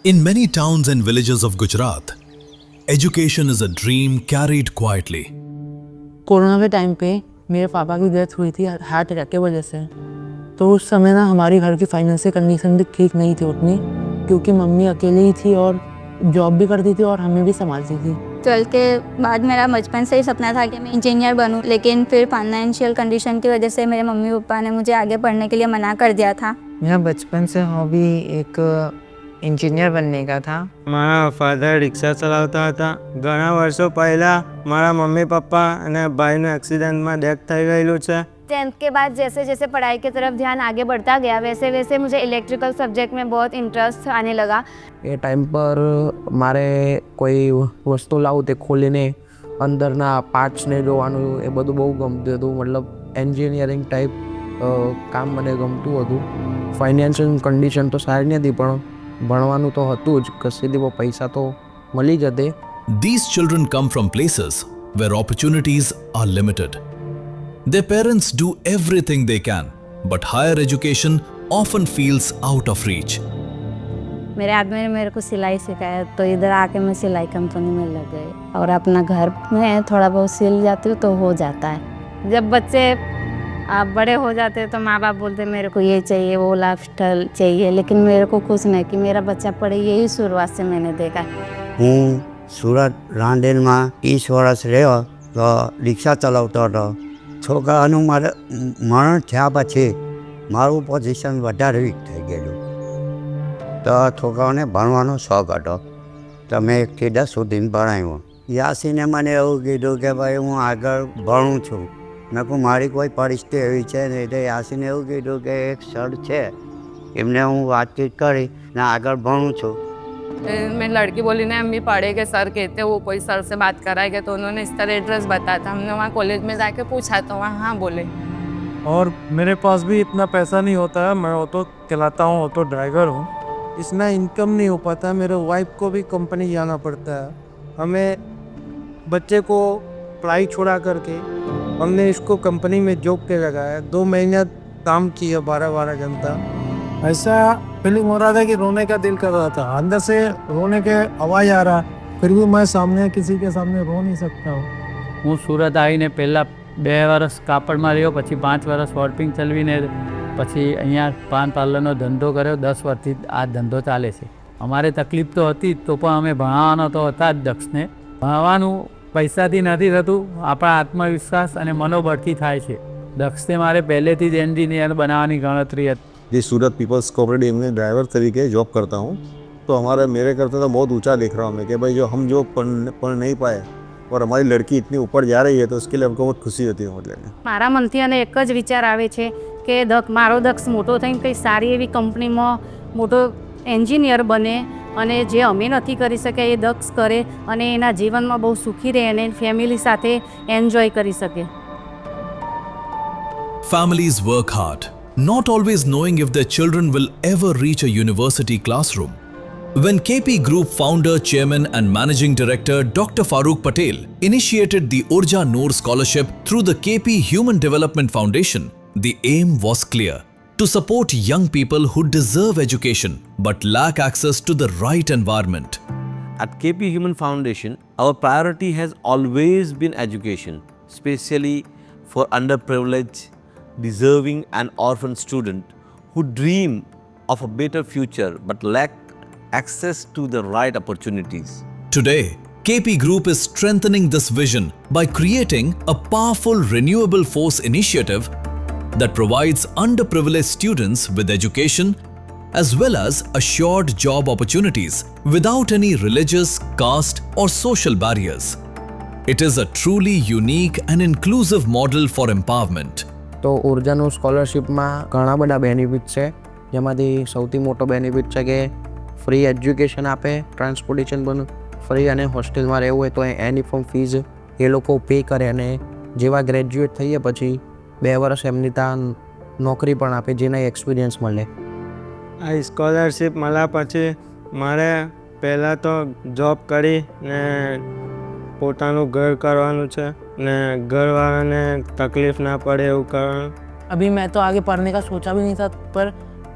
In many towns and villages of Gujarat, education is a dream carried quietly. Corona के time पे मेरे पापा की डेथ हुई थी हार्ट अटैक की वजह से। तो उस समय ना हमारी घर की फाइनेंशियल कंडीशन भी ठीक नहीं थी उतनी, क्योंकि मम्मी अकेली ही थी और जॉब भी करती थी और हमें भी संभालती थी। 12th के बाद मेरा बचपन से ही सपना था कि मैं इंजीनियर बनूं, लेकिन फिर फाइनेंशियल कंडीशन की वजह से मेरे मम्मी पापा ने मुझे आगे पढ़ने के लिए मना कर दिया था। मेरा बचपन से हॉबी एक इंजीनियर बनने का था। મારા ફાધર રિક્ષા ચલાવતા હતા. ઘણા વર્ષો પહેલાં મારા મમ્મી પપ્પા અને ભાઈનું એક્સિડન્ટમાં ડેથ થઈ ગયેલું છે. 10th के बाद जैसे जैसे पढ़ाई की तरफ ध्यान आगे बढ़ता गया वैसे वैसे मुझे इलेक्ट्रिकल सब्जेक्ट में बहुत इंटरेस्ट आने लगा। એ ટાઈમ પર મારે કોઈ વસ્તુ લાવું તે ખોલીને અંદરના પાર્ટ્સને જોવાનું એ બધું બહુ ગમતું હતું. મતલબ એન્જિનિયરિંગ ટાઈપ કામ મને ગમતું હતું. ફાઇનાન્શિયલ કન્ડિશન તો સારી નથી, પણ ભણવાનું તો હતું જ. કશેથી પૈસા તો મળી જતે. These children come from places where opportunities are limited. Their parents do everything they can, but higher education often feels out of reach. मेरे आदमी ने मेरे को सिलाई सिखाया, तो इधर आके मैं सिलाई कंपनी में लग गई और अपना घर में थोड़ा बहुत सिल जाती हूँ तो हो जाता है। जब बच्चे आप बड़े हो जाते हैं तो माँ बाप बोलते मेरे को ये चाहिए वो लाइफस्टाइल चाहिए, लेकिन मेरे को खुश नहीं कि मेरा बच्चा पढ़े, यही शुरुआत से मैंने देखा। હું સુરત રાંદેરમાં 30 વર્ષ રહ્યો તો રિક્ષા ચલાવતો હતો. છોકરાનું મારે મરણ થયા પછી મારું પોઝિશન વધારે વીક થઈ ગયેલું, તો છોકરાઓને ભણવાનો શોખ હતો, તો મેં 1 થી 10 સુધી ભણાવ્યો. યાસીને મને એવું કીધું કે ભાઈ હું આગળ ભણું છું. મેં કહું મારી કોઈ પરિસ્થિતિ એવી છે નહીં. એટલે યાસીને એવું કીધું કે એક સર છે, એમને હું વાતચીત કરી ને આગળ ભણું છું. मैं लड़की बोली ना हम भी पढ़ेंगे, सर कहते वो कोई सर से बात कराएंगे, तो उन्होंने इस तरह एड्रेस बताया था। हमने वहाँ कॉलेज में जाके पूछा तो वहाँ हाँ बोले। और मेरे पास भी इतना पैसा नहीं होता है. मैं ऑटो चलाता हूँ, ऑटो ड्राइवर हूँ. इतना इनकम नहीं हो पाता है. मेरे वाइफ को भी कंपनी जाना पड़ता है. हमें बच्चे को पढ़ाई छोड़ा करके हमने इसको कंपनी में जॉब पे लगाया. 2 महीना काम किया 12-12 घंटा. ऐसा फीलिंग हो रहा था कि रोने का दिल कर रहा था. अंदर से रोने के आवाज़ आ रहा, फिर भी मैं सामने किसी के सामने रो नहीं सकता हूँ. હું સુરત આવીને પહેલાં 2 વર્ષ કાપડમાં રહ્યો, પછી 5 વર્ષ વોર્પિંગ ચલાવીને પછી અહીંયા પાન પાર્લરનો ધંધો કર્યો. 10 વર્ષથી આ ધંધો ચાલે છે. અમારે તકલીફ તો હતી જ, તો પણ અમે ભણાવવાનો તો હતા જ દક્ષને. ભણવાનું પૈસાથી નથી થતું, આપણા આત્મવિશ્વાસ અને મનોબળથી થાય છે. દક્ષને મારે પહેલેથી જ એન્જિનિયર બનાવવાની ગણતરી હતી. जी सूरत पीपल्स कोऑपरेटिव में ड्राइवर तरीके जॉब करता हूँ. तो हमारा मेरे करते तो बहुत ऊंचा देख रहा हूँ मैं कि भाई जो हम जो पढ़ नहीं पाए और हमारी लड़की इतनी ऊपर जा रही है, तो उसके लिए हमको बहुत खुशी होती है. मतलब મારા મનથી અને એક જ વિચાર આવે છે કે મારો દક્ષ મોટો થઈને કંઈ સારી એવી કંપનીમાં મોટો એન્જિનિયર બને અને જે અમે નથી કરી શક્યા એ દક્ષ કરે અને એના જીવનમાં બહુ સુખી રહે અને ફેમિલી સાથે એન્જોય કરી શકે. Families work hard, not always knowing if their children will ever reach a university classroom. When KP Group founder, chairman and managing director Dr. Farooq Patel initiated the Urja Noor Scholarship through the KP Human Development Foundation, the aim was clear: to support young people who deserve education but lack access to the right environment. At KP Human Foundation, our priority has always been education, especially for underprivileged, deserving and orphan students who dream of a better future but lack access to the right opportunities. Today, KP Group is strengthening this vision by creating a powerful renewable force initiative that provides underprivileged students with education as well as assured job opportunities without any religious, caste or social barriers. It is a truly unique and inclusive model for empowerment. તો ઉર્જાનું સ્કોલરશિપમાં ઘણા બધા benefit છે, જેમાંથી સૌથી મોટો benefit છે કે free education આપે, ટ્રાન્સપોર્ટેશન પણ ફ્રી, અને હોસ્ટેલમાં રહેવું હોય તો એની ફોર્મ ફીઝ એ લોકો પે કરે, અને જેવા ગ્રેજ્યુએટ થઈએ પછી 2 વર્ષ એમની ત્યાં નોકરી પણ આપે, જેના એક્સપિરિયન્સ મળે. આ સ્કોલરશિપ મળ્યા પછી મારે પહેલાં તો જોબ કરી ને પોતાનું ઘર કરવાનું છે ને ઘરવાળાને તકલીફ ના પડે એવું કરવાનું. अभी मैं तो आगे पढ़ने का सोचा भी नहीं था, पर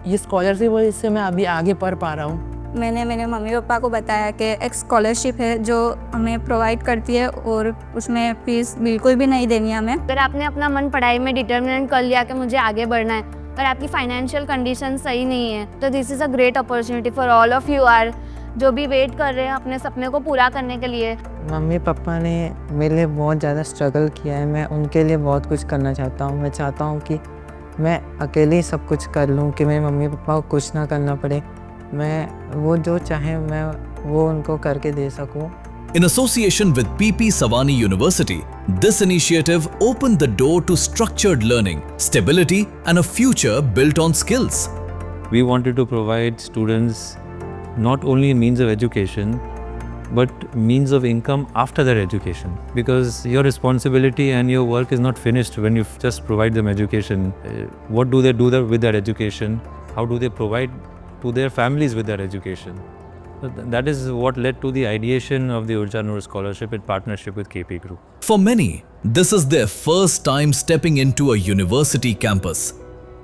ये स्कॉलरशिप वजह से मैं अभी आगे पढ़ पा रहा हूँ. मैंने मेरे मम्मी पापा को बताया कि एक स्कॉलरशिप है जो हमें प्रोवाइड करती है और उसमें फीस बिल्कुल भी नहीं देनी हमें। अगर आपने अपना मन पढ़ाई में डिटर्मिनेंट कर लिया कि मुझे आगे बढ़ना है, पर आपकी फाइनेंशियल कंडीशन सही नहीं है, तो this is a great opportunity for all of you आर जो भी वेट कर रहे हैं अपने सपने को पूरा करने के लिए। मम्मी पापा ने मेरे लिए बहुत ज़्यादा स्ट्रगल किया है, मैं उनके लिए बहुत कुछ करना चाहता हूँ। मैं चाहता हूँ कि मैं अकेले ही सब कुछ कर लूँ, कि मेरे मम्मी पापा को कुछ ना करना पड़े, मैं वो जो चाहें मैं वो उनको करके दे सकूँ। In association with PP Savani University, this initiative opened the door to structured learning, stability, and a future built on skills. We wanted to provide students not only a means of education, but means of income after their education. Because your responsibility and your work is not finished when you just provide them education. What do they do with their education? How do they provide to their families with their education? So that is what led to the ideation of the Urja Noor Scholarship in partnership with KP Group. For many, this is their first time stepping into a university campus.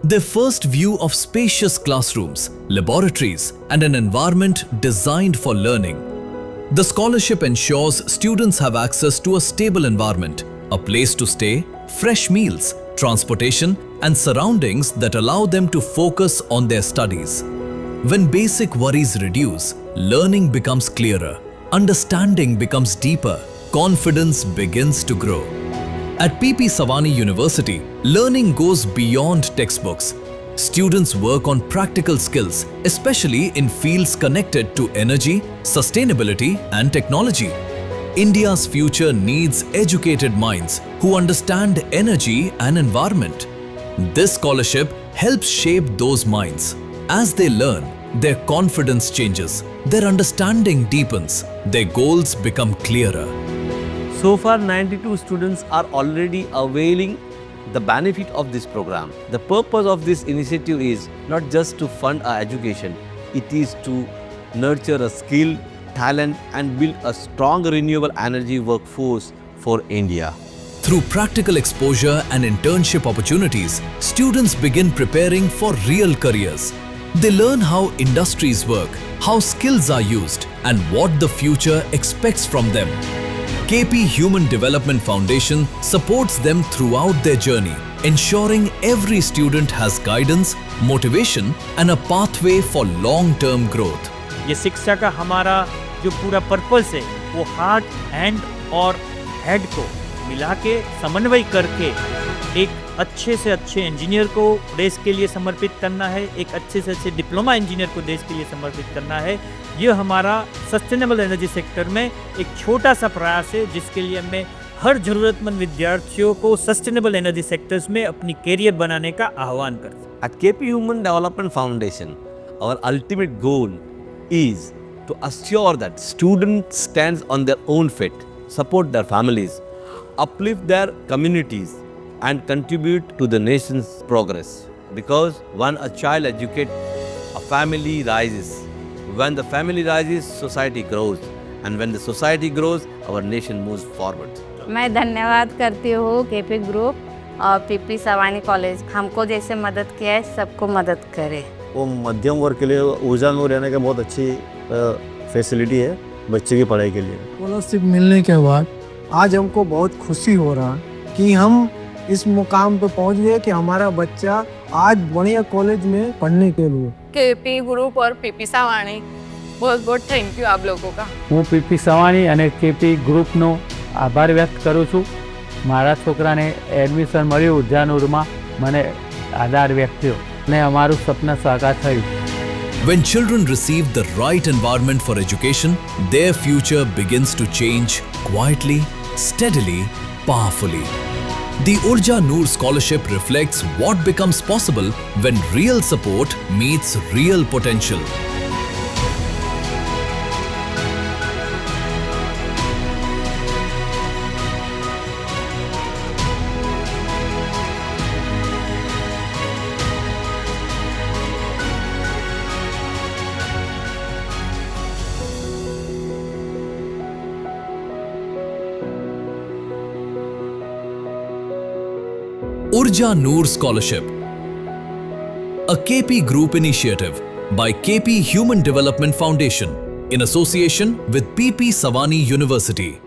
Their first view of spacious classrooms, laboratories, and an environment designed for learning. The scholarship ensures students have access to a stable environment, a place to stay, fresh meals, transportation, and surroundings that allow them to focus on their studies. When basic worries reduce, learning becomes clearer, understanding becomes deeper, confidence begins to grow. At PP Savani University, learning goes beyond textbooks. Students work on practical skills, especially in fields connected to energy, sustainability, and technology. India's future needs educated minds who understand energy and environment. This scholarship helps shape those minds. As they learn, their confidence changes, their understanding deepens, their goals become clearer. So far, 92 students are already availing the benefit of this program. The purpose of this initiative is not just to fund our education, it is to nurture a skill, talent, and build a strong renewable energy workforce for India. Through practical exposure and internship opportunities, students begin preparing for real careers. They learn how industries work, how skills are used, and what the future expects from them. KP Human Development Foundation supports them throughout their journey, ensuring every student has guidance, motivation, and a pathway for long-term growth. ये शिक्षा का हमारा जो पूरा purpose है वो heart, hand और head को मिला के समन्वय करके एक अच्छे से अच्छे इंजीनियर को देश के लिए समर्पित करना है, एक अच्छे से अच्छे डिप्लोमा इंजीनियर को देश के लिए समर्पित करना है। ये हमारा सस्टेनेबल एनर्जी सेक्टर में एक छोटा सा प्रयास है जिसके लिए हमें हर ज़रूरतमंद विद्यार्थियों को सस्टेनेबल एनर्जी सेक्टर्स में अपनी कैरियर बनाने का आह्वान करते हैं। At KP Human Development Foundation, our ultimate goal is to assure that students stand on their own feet, support their families, uplift their communities, and contribute to the nation's progress. Because when a child educates, a family rises. When the family rises, society grows. And when the society grows, our nation moves forward. मैं धन्यवाद करती हूँ KP group और PP सवानी college, हमको जैसे मदद किया है सबको मदद करे। वो मध्यम वर्ग के लिए ऊर्जा नूर रहने का बहुत अच्छी फैसिलिटी है बच्चे की पढ़ाई के लिए। स्कॉलरशिप मिलने के बाद आज हमको बहुत खुशी हो रहा है कि हम इस मुकाम पे पहुंच गए कि हमारा बच्चा आज बढ़िया कॉलेज में पढ़ने के लिए। केपी ग्रुप और पीपी सवानी बहुत बहुत थैंक यू आप लोगों का। હું પીપી સવાણી અને કેપી ગ્રુપનો આભાર વ્યક્ત કરું છું. મારા છોકરાને એડમિશન મળ્યું ઉર્જાનૂરમાં, મને આધાર વ્યક્ત થયો અને અમારું સપના સાકાર થયું. When children receive the right environment for education, their future begins to change quietly, steadily, powerfully. The Urja Noor Scholarship reflects what becomes possible when real support meets real potential. Urja Noor Scholarship, a KP Group initiative by KP Human Development Foundation in association with PP Savani University.